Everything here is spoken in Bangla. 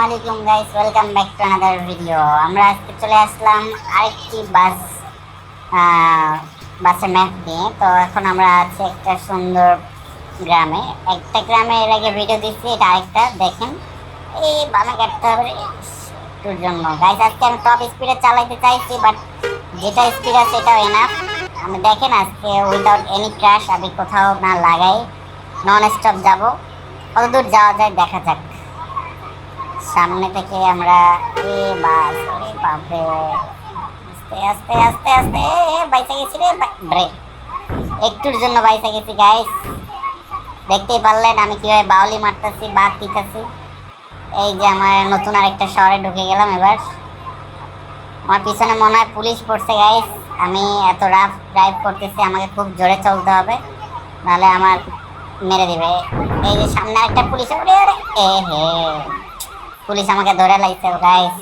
আলাইকুম guys, welcome back to another video. আমরা আজকে চলে আসলাম আরেকটি বাসের ম্যাপ নিয়ে। তো এখন আমরা আছি একটা সুন্দর গ্রামে। একটা গ্রামে এর আগে ভিডিও দিচ্ছি, এটা আরেকটা দেখেন। এই বামে কাটতে হবে একটুর জন্য গাইস। আজকে আমি টপ স্পিডে চালাইতে চাইছি, বাট যেটা স্পিড আছে এটাও এনাফ। আমি দেখেন আজকে উইদাউট এনি ক্র্যাশ, আমি কোথাও না লাগাই নন স্টপ যাব। কত দূর যাওয়া যায় দেখা যাক। সামনে থেকে আমরা বাস, ওরে বাপরে, আস্তে আস্তে আস্তে আস্তে বাইসে গেছি রে। ব্রেক, একটুর জন্য বাইসে গেছি গাইস। দেখতেই পারলেন আমি কিভাবে বাউলি মারতেছি, বাদ দিতেছি। এই যে আমার নতুন আরেকটা শহরে ঢুকে গেলাম। এবার আমার পিছনে মনে হয় পুলিশ পড়ছে গাইস। আমি এত রাফ ড্রাইভ করতেছি, আমাকে খুব জোরে চলতে হবে, নাহলে আমার মেরে দিবে। এই যে সামনে একটা পুলিশ, এ হে, পুলিশ আমাকে ধরে লাইছে গাইস।